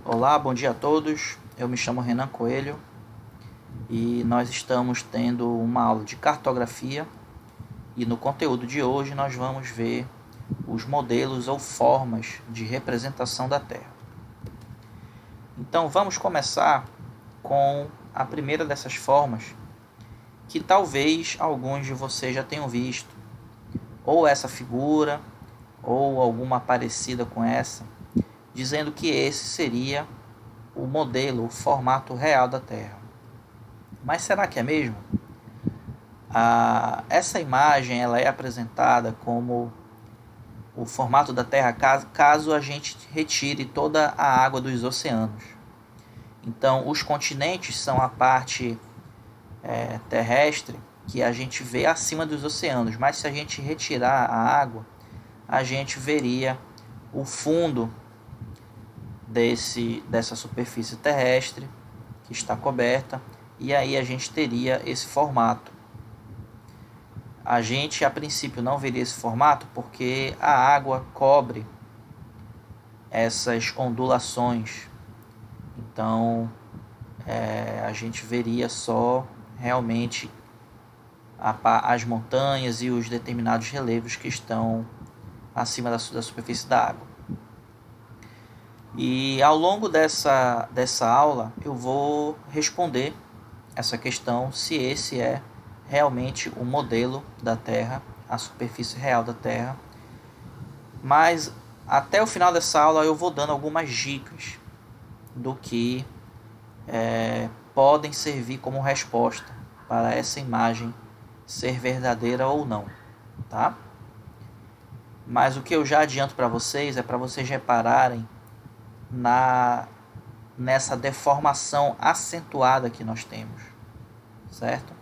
Olá, bom dia a todos. Eu me chamo Renan Coelho e nós estamos tendo uma aula de cartografia e no conteúdo de hoje nós vamos ver os modelos ou formas de representação da Terra. Então vamos começar com a primeira dessas formas, que talvez alguns de vocês já tenham visto, ou essa figura ou alguma parecida com essa, dizendo que esse seria o modelo, o formato real da Terra. Mas será que é mesmo? Essa imagem ela é apresentada como o formato da Terra caso a gente retire toda a água dos oceanos. Então, os continentes são a parte terrestre que a gente vê acima dos oceanos, mas se a gente retirar a água, a gente veria o fundo dessa superfície terrestre que está coberta, e aí a gente teria esse formato. A gente a princípio não veria esse formato porque a água cobre essas ondulações, então a gente veria só realmente as montanhas e os determinados relevos que estão acima da superfície da água. E ao longo dessa aula eu vou responder essa questão, se esse é realmente o modelo da Terra, a superfície real da Terra. Mas até o final dessa aula eu vou dando algumas dicas do que podem servir como resposta para essa imagem ser verdadeira ou não, tá? Mas o que eu já adianto para vocês é para vocês repararem nessa deformação acentuada que nós temos, certo?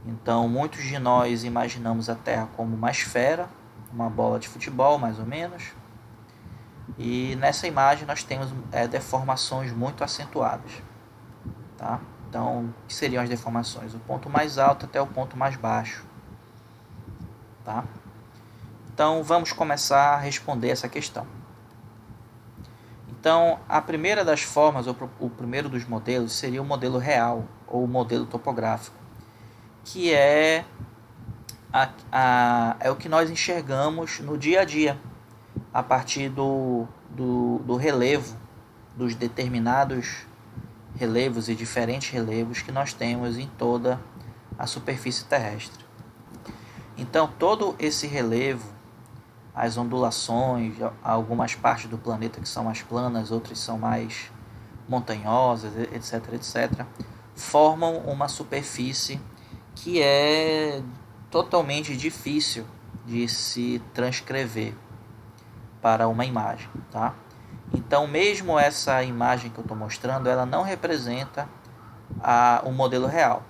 Então, muitos de nós imaginamos a Terra como uma esfera, uma bola de futebol, mais ou menos. E nessa imagem nós temos deformações muito acentuadas, tá? Então, o que seriam as deformações? O ponto mais alto até o ponto mais baixo, tá? Então, vamos começar a responder essa questão. Então, a primeira das formas, o primeiro dos modelos, seria o modelo real, ou o modelo topográfico, que é o que nós enxergamos no dia a dia, a partir do relevo, dos determinados relevos e diferentes relevos que nós temos em toda a superfície terrestre. Então, todo esse relevo, as ondulações, algumas partes do planeta que são mais planas, outras são mais montanhosas, etc, etc, formam uma superfície que é totalmente difícil de se transcrever para uma imagem, tá? Então, mesmo essa imagem que eu estou mostrando, ela não representa o modelo real,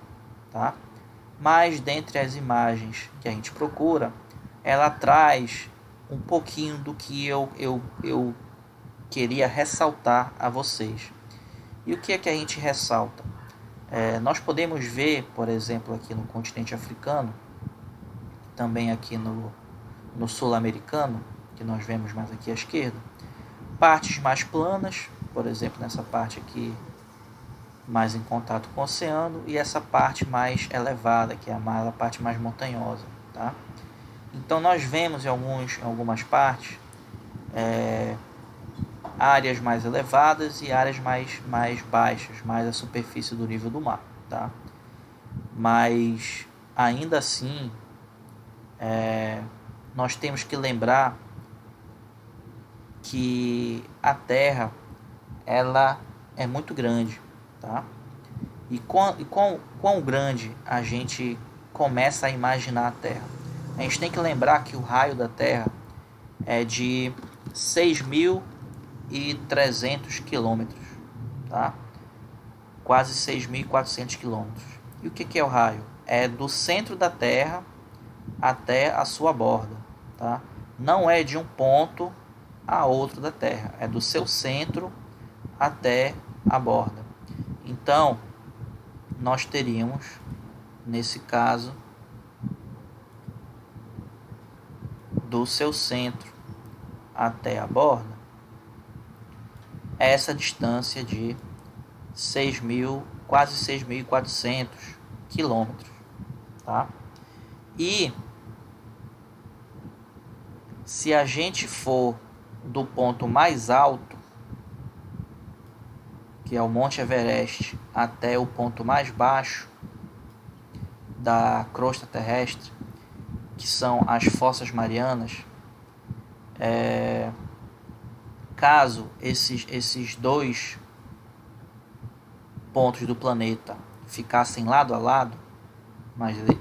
tá? Mas dentre as imagens que a gente procura, ela traz um pouquinho do que eu queria ressaltar a vocês. E o que é que a gente ressalta? Nós podemos ver, por exemplo, aqui no continente africano, também aqui no sul-americano, que nós vemos mais aqui à esquerda, partes mais planas, por exemplo, nessa parte aqui mais em contato com o oceano, e essa parte mais elevada, que é a parte mais montanhosa, tá? Então nós vemos em algumas partes áreas mais elevadas e áreas mais baixas, mais a superfície do nível do mar, tá? Mas ainda assim nós temos que lembrar que a Terra ela é muito grande, tá? E quão grande a gente começa a imaginar a Terra? A gente tem que lembrar que o raio da Terra é de 6.300 quilômetros, tá? Quase 6.400 quilômetros. E o que é o raio? É do centro da Terra até a sua borda, tá? Não é de um ponto a outro da Terra, é do seu centro até a borda. Então, nós teríamos, nesse caso, do seu centro até a borda, essa distância de 6.000, quase 6.400 quilômetros, tá? E se a gente for do ponto mais alto, que é o Monte Everest, até o ponto mais baixo da crosta terrestre, que são as Fossas Marianas, caso esses dois pontos do planeta ficassem lado a lado,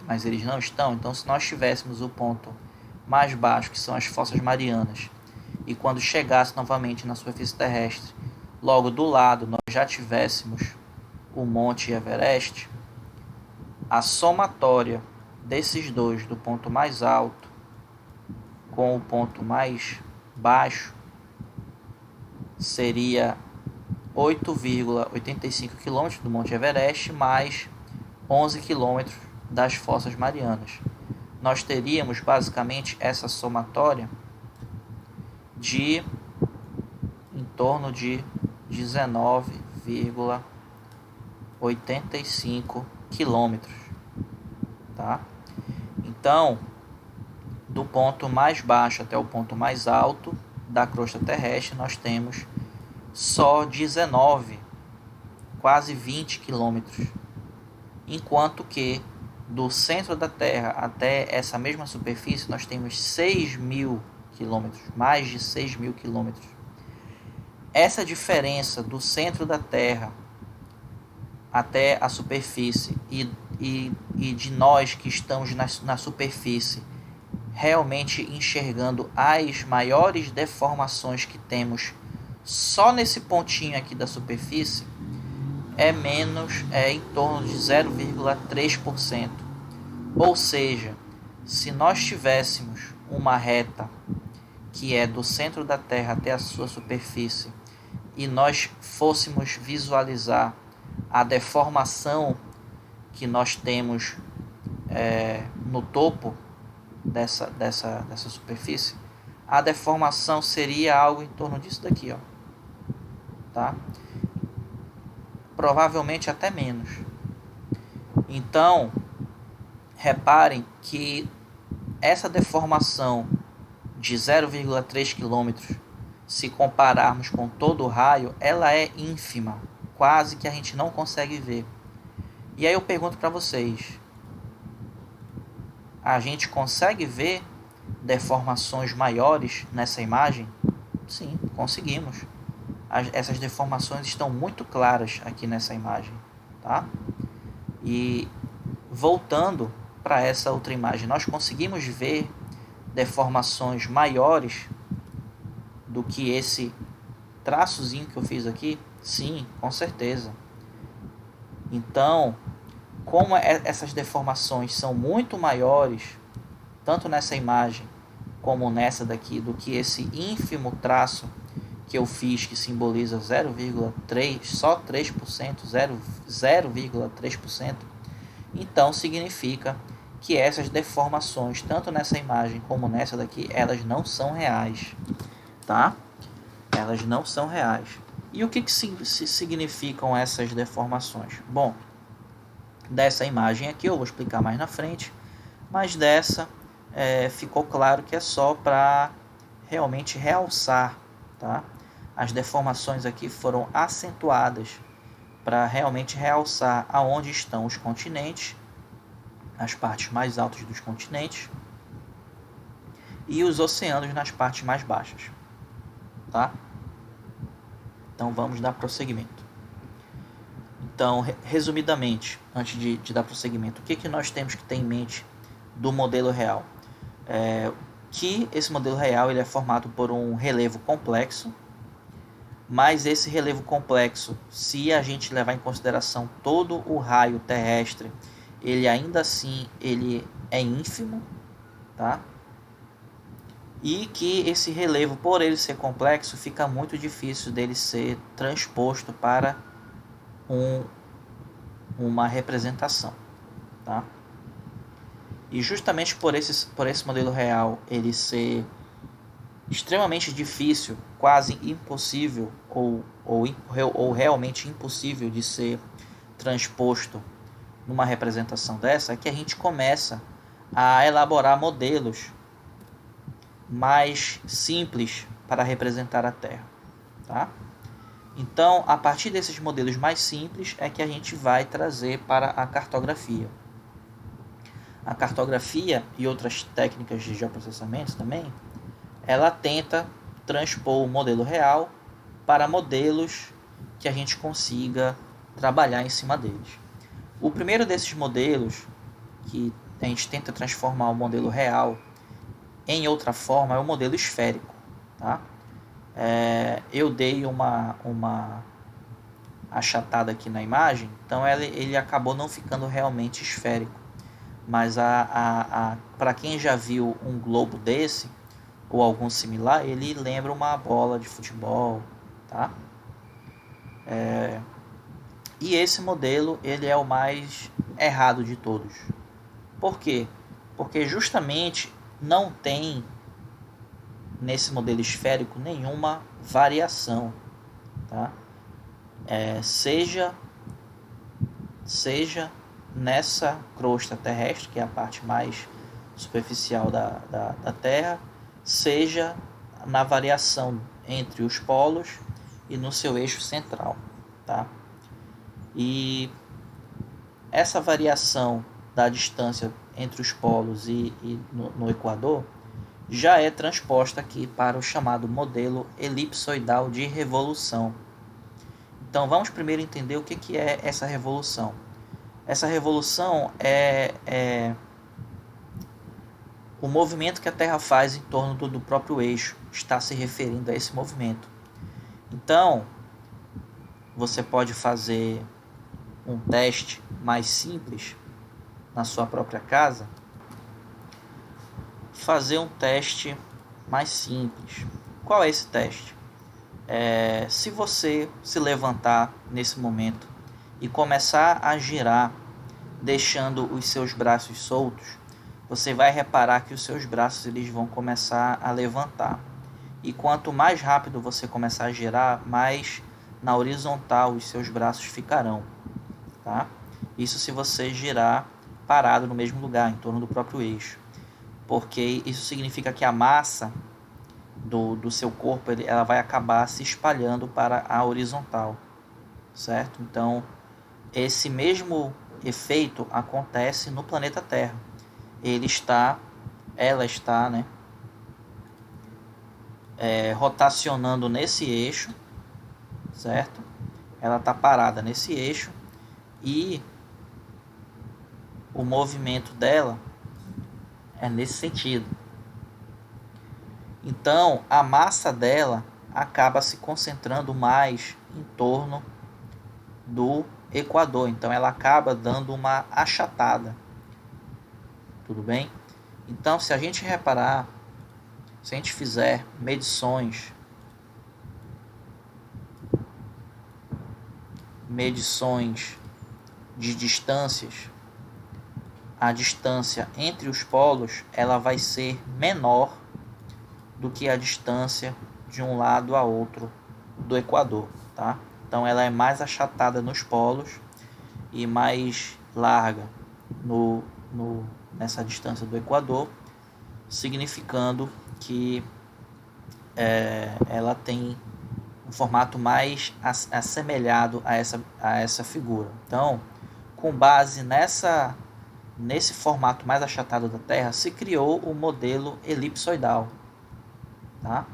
mas eles não estão, então se nós tivéssemos o ponto mais baixo, que são as Fossas Marianas, e quando chegasse novamente na superfície terrestre, logo do lado nós já tivéssemos o Monte Everest, a somatória desses dois, do ponto mais alto com o ponto mais baixo, seria 8,85 km do Monte Everest mais 11 km das Fossas Marianas. Nós teríamos basicamente essa somatória de em torno de 19,85 quilômetros, tá? Então, do ponto mais baixo até o ponto mais alto da crosta terrestre, nós temos só 19, quase 20 quilômetros, enquanto que do centro da Terra até essa mesma superfície nós temos 6.000 quilômetros, mais de 6.000 quilômetros. Essa diferença do centro da Terra até a superfície e de nós que estamos na superfície realmente enxergando as maiores deformações que temos só nesse pontinho aqui da superfície, é em torno de 0,3%. Ou seja, se nós tivéssemos uma reta que é do centro da Terra até a sua superfície e nós fôssemos visualizar a deformação que nós temos no topo dessa superfície, a deformação seria algo em torno disso daqui, ó, tá? Provavelmente até menos. Então, reparem que essa deformação de 0,3 km, se compararmos com todo o raio, ela é ínfima, quase que a gente não consegue ver. E aí eu pergunto para vocês, a gente consegue ver deformações maiores nessa imagem? Sim, conseguimos. Essas deformações estão muito claras aqui nessa imagem, tá? E voltando para essa outra imagem, nós conseguimos ver deformações maiores do que esse traçozinho que eu fiz aqui? Sim, com certeza. Então, como essas deformações são muito maiores, tanto nessa imagem como nessa daqui, do que esse ínfimo traço que eu fiz, que simboliza 0,3%, só 3%, 0,3%, então significa que essas deformações, tanto nessa imagem como nessa daqui, elas não são reais, tá? Elas não são reais. E o que significam essas deformações? Bom, dessa imagem aqui eu vou explicar mais na frente, mas dessa ficou claro que é só para realmente realçar, tá? As deformações aqui foram acentuadas para realmente realçar aonde estão os continentes, as partes mais altas dos continentes, e os oceanos nas partes mais baixas, tá? Então vamos dar prosseguimento. Então, resumidamente, antes de dar prosseguimento, o que nós temos que ter em mente do modelo real? Que esse modelo real ele é formado por um relevo complexo, mas esse relevo complexo, se a gente levar em consideração todo o raio terrestre, ele ainda assim ele é ínfimo, tá? E que esse relevo, por ele ser complexo, fica muito difícil dele ser transposto para uma representação, tá? E justamente por esse modelo real ele ser extremamente difícil, quase impossível ou realmente impossível de ser transposto numa representação dessa, é que a gente começa a elaborar modelos mais simples para representar a Terra, tá? Então, a partir desses modelos mais simples é que a gente vai trazer para a cartografia. A cartografia e outras técnicas de geoprocessamento também, ela tenta transpor o modelo real para modelos que a gente consiga trabalhar em cima deles. O primeiro desses modelos, que a gente tenta transformar o modelo real em outra forma, é o modelo esférico. Tá? Eu dei uma achatada aqui na imagem, então ele acabou não ficando realmente esférico. Mas para quem já viu um globo desse, ou algum similar, ele lembra uma bola de futebol. Tá? E esse modelo ele é o mais errado de todos. Por quê? Porque justamente não tem nesse modelo esférico nenhuma variação, tá? Seja nessa crosta terrestre, que é a parte mais superficial da Terra, seja na variação entre os polos e no seu eixo central, tá? E essa variação da distância entre os polos e no Equador já é transposta aqui para o chamado modelo elipsoidal de revolução. Então vamos primeiro entender o que é essa revolução. Essa revolução é o movimento que a Terra faz em torno do próprio eixo, está se referindo a esse movimento. Então, você pode fazer um teste mais simples na sua própria casa. Fazer um teste mais simples. Qual é esse teste? Se você se levantar nesse momento e começar a girar, deixando os seus braços soltos, você vai reparar que os seus braços eles vão começar a levantar. E quanto mais rápido você começar a girar, mais na horizontal os seus braços ficarão. Tá? Isso se você girar parado no mesmo lugar, em torno do próprio eixo. Porque isso significa que a massa do seu corpo ela vai acabar se espalhando para a horizontal. Certo? Então, esse mesmo efeito acontece no planeta Terra. Ela está, né, rotacionando nesse eixo, certo? Ela está parada nesse eixo e o movimento dela é nesse sentido. Então, a massa dela acaba se concentrando mais em torno do Equador. Então, ela acaba dando uma achatada. Tudo bem? Então, se a gente reparar, se a gente fizer medições de distâncias, a distância entre os polos ela vai ser menor do que a distância de um lado a outro do Equador, tá? Então ela é mais achatada nos polos e mais larga nessa distância do Equador, significando que ela tem um formato mais assemelhado a essa figura. Então, com base nesse formato mais achatado da Terra, se criou o modelo elipsoidal. Tá?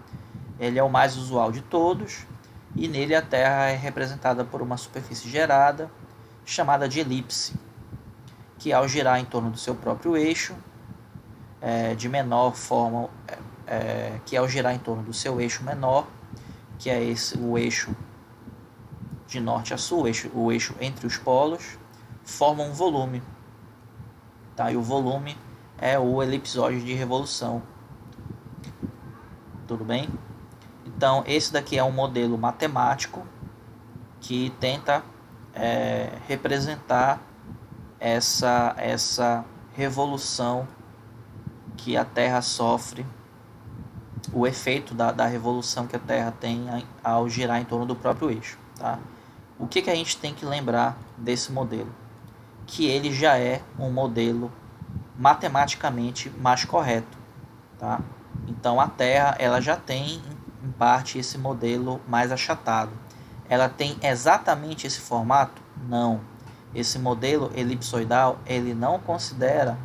Ele é o mais usual de todos e nele a Terra é representada por uma superfície gerada chamada de elipse, que ao girar em torno do seu próprio eixo, de menor forma, que ao girar em torno do seu eixo menor, que é o eixo de norte a sul, o eixo entre os polos, forma um volume. Tá? E o volume é o elipsoide de revolução. Tudo bem? Então, esse daqui é um modelo matemático que tenta representar essa revolução que a Terra sofre o efeito da revolução que a Terra tem ao girar em torno do próprio eixo. Tá? O que a gente tem que lembrar desse modelo? Que ele já é um modelo matematicamente mais correto. Tá? Então a Terra ela já tem em parte esse modelo mais achatado. Ela tem exatamente esse formato? Não. Esse modelo elipsoidal ele não considera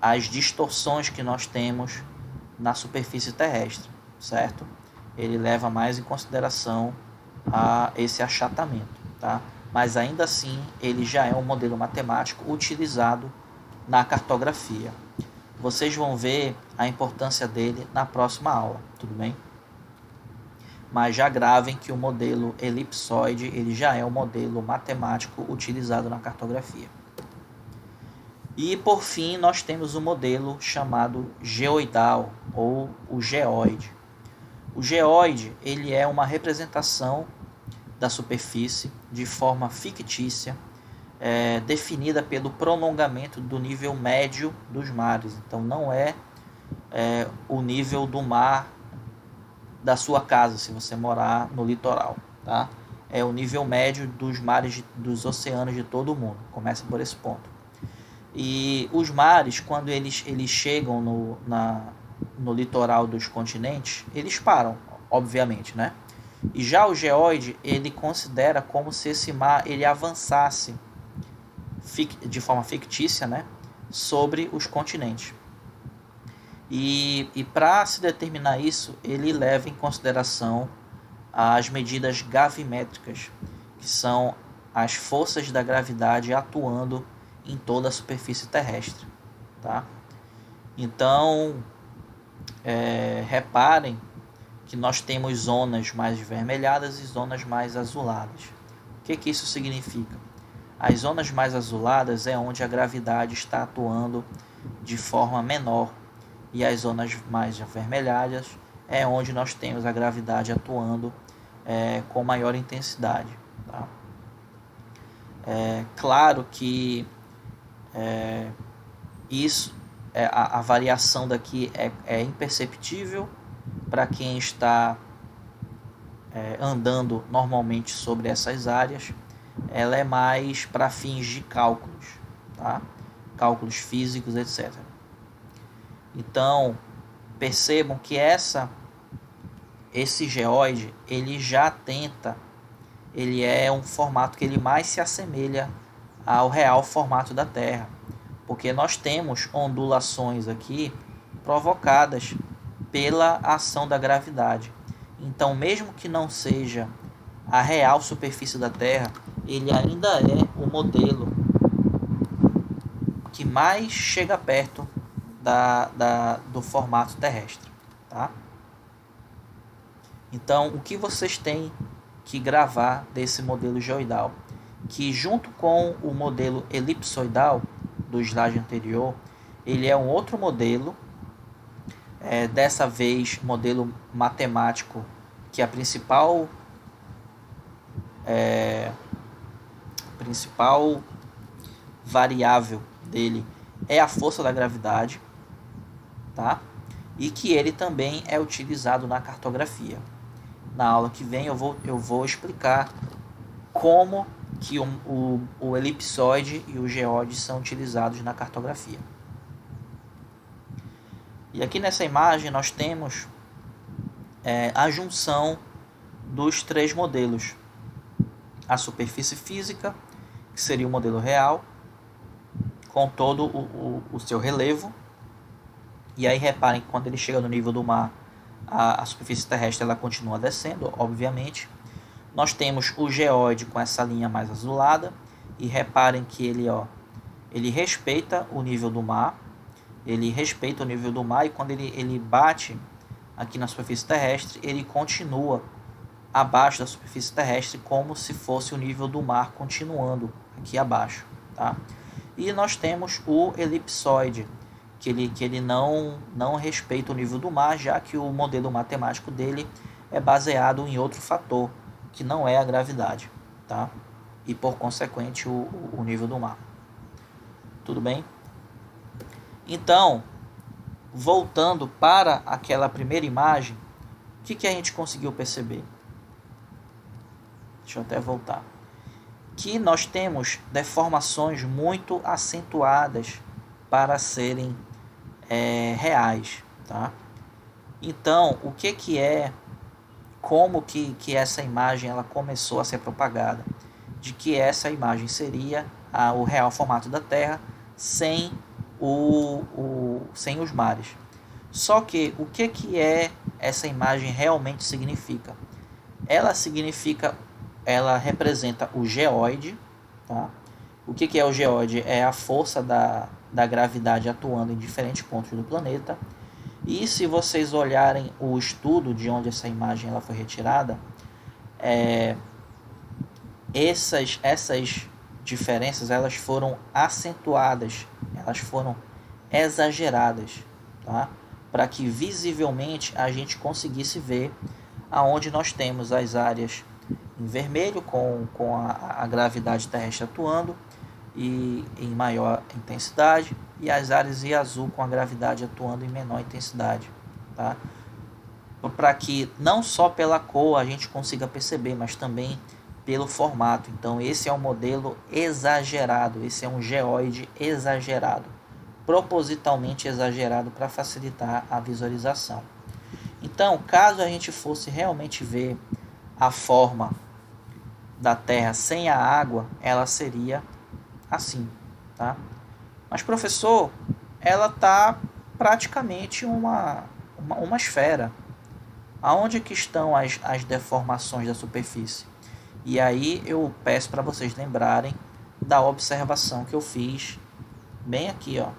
as distorções que nós temos na superfície terrestre, certo? Ele leva mais em consideração esse achatamento, tá? Mas ainda assim ele já é um modelo matemático utilizado na cartografia. Vocês vão ver a importância dele na próxima aula, tudo bem? Mas já gravem que o modelo elipsoide ele já é um modelo matemático utilizado na cartografia. E por fim nós temos o modelo chamado geoidal ou o geóide. O geóide ele é uma representação da superfície de forma fictícia, definida pelo prolongamento do nível médio dos mares. Então não é o nível do mar da sua casa, se você morar no litoral, tá? É o nível médio dos mares, dos oceanos de todo o mundo. Começa por esse ponto. E os mares, quando eles chegam no litoral dos continentes, eles param, obviamente, né? E já o geóide, ele considera como se esse mar ele avançasse de forma fictícia, né? Sobre os continentes. E para se determinar isso, ele leva em consideração as medidas gravimétricas, que são as forças da gravidade atuando em toda a superfície terrestre. Tá? Então, reparem que nós temos zonas mais vermelhadas e zonas mais azuladas. O que isso significa? As zonas mais azuladas é onde a gravidade está atuando de forma menor, e as zonas mais avermelhadas é onde nós temos a gravidade atuando com maior intensidade. Tá? Claro que isso, a variação daqui é imperceptível para quem está andando normalmente sobre essas áreas. Ela é mais para fins de cálculos, tá? Cálculos físicos, etc. Então, percebam que esse geóide, ele já tenta, ele é um formato que ele mais se assemelha ao real formato da Terra, porque nós temos ondulações aqui provocadas pela ação da gravidade. Então, mesmo que não seja a real superfície da Terra, ele ainda é o modelo que mais chega perto do formato terrestre. Tá? Então, o que vocês têm que gravar desse modelo geoidal? Que junto com o modelo elipsoidal do slide anterior, ele é um outro modelo, dessa vez modelo matemático, que a principal variável dele é a força da gravidade, tá? E que ele também é utilizado na cartografia. Na aula que vem eu vou explicar como que o elipsoide e o geóide são utilizados na cartografia. E aqui nessa imagem nós temos a junção dos três modelos. A superfície física, que seria o modelo real, com todo o seu relevo. E aí reparem que quando ele chega no nível do mar, a superfície terrestre ela continua descendo, obviamente. Nós temos o geóide com essa linha mais azulada. E reparem que ele respeita o nível do mar. Ele respeita o nível do mar, e quando ele bate aqui na superfície terrestre, ele continua abaixo da superfície terrestre, como se fosse o nível do mar continuando aqui abaixo. Tá? E nós temos o elipsoide, que ele não respeita o nível do mar, já que o modelo matemático dele é baseado em outro fator, que não é a gravidade, tá? E por consequente o nível do mar. Tudo bem? Então, voltando para aquela primeira imagem, o que a gente conseguiu perceber? Deixa eu até voltar. Que nós temos deformações muito acentuadas para serem reais, tá? Então, o que é, como que essa imagem ela começou a ser propagada? De que essa imagem seria o real formato da Terra sem sem os mares. Só que o que é essa imagem realmente significa? Ela representa o geoide, tá? O que é o geoide? É a força da gravidade atuando em diferentes pontos do planeta. E se vocês olharem o estudo de onde essa imagem ela foi retirada, essas diferenças elas foram acentuadas, elas foram exageradas, tá? Para que visivelmente a gente conseguisse ver aonde nós temos as áreas em vermelho com a gravidade terrestre atuando e em maior intensidade, e as áreas em azul com a gravidade atuando em menor intensidade, tá? Para que não só pela cor a gente consiga perceber, mas também pelo formato. Então esse é um modelo exagerado, esse é um geoide exagerado, propositalmente exagerado para facilitar a visualização. Então, caso a gente fosse realmente ver a forma da Terra sem a água, ela seria assim, tá? Mas professor, ela tá praticamente uma esfera. Aonde que estão as deformações da superfície? E aí eu peço para vocês lembrarem da observação que eu fiz bem aqui, ó,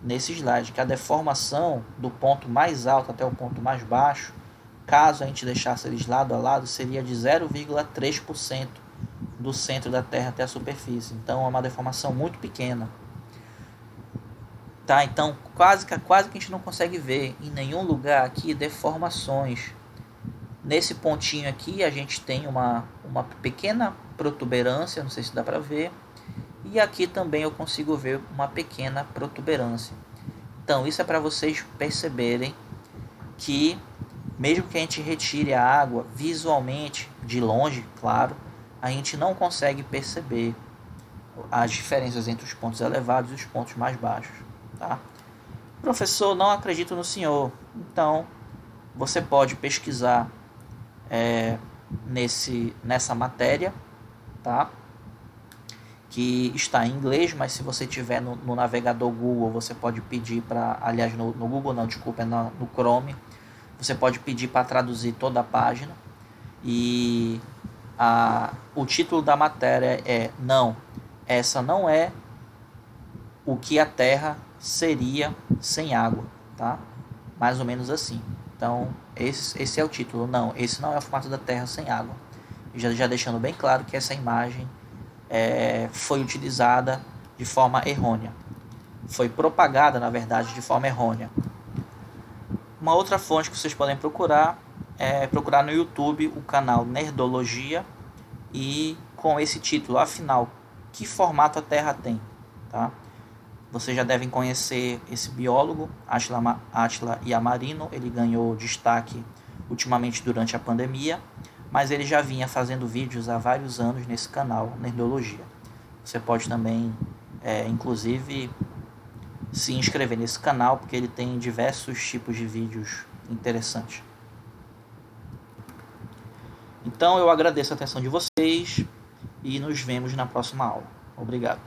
nesse slide, que a deformação do ponto mais alto até o ponto mais baixo, caso a gente deixasse eles lado a lado, seria de 0,3% do centro da Terra até a superfície. Então é uma deformação muito pequena. Tá? Então quase que a gente não consegue ver em nenhum lugar aqui deformações. Nesse pontinho aqui a gente tem uma pequena protuberância, não sei se dá para ver. E aqui também eu consigo ver uma pequena protuberância. Então isso é para vocês perceberem que mesmo que a gente retire a água visualmente, de longe, claro, a gente não consegue perceber as diferenças entre os pontos elevados e os pontos mais baixos, tá? Professor, não acredito no senhor. Então você pode pesquisar nessa matéria, tá? Que está em inglês, mas se você tiver no navegador Google, você pode pedir para, aliás, no Google não, desculpa, no Chrome, você pode pedir para traduzir toda a página. E o título da matéria é essa não é o que a Terra seria sem água, tá? Mais ou menos assim. Então, esse é o título. Esse não é o formato da Terra sem água. Já deixando bem claro que essa imagem foi utilizada de forma errônea. Foi propagada, na verdade, de forma errônea. Uma outra fonte que vocês podem procurar é procurar no YouTube o canal Nerdologia e com esse título, afinal, que formato a Terra tem? Tá? Vocês já devem conhecer esse biólogo, Átila Yamarino. Ele ganhou destaque ultimamente durante a pandemia, mas ele já vinha fazendo vídeos há vários anos nesse canal, Nerdologia. Você pode também, inclusive, se inscrever nesse canal, porque ele tem diversos tipos de vídeos interessantes. Então eu agradeço a atenção de vocês e nos vemos na próxima aula. Obrigado.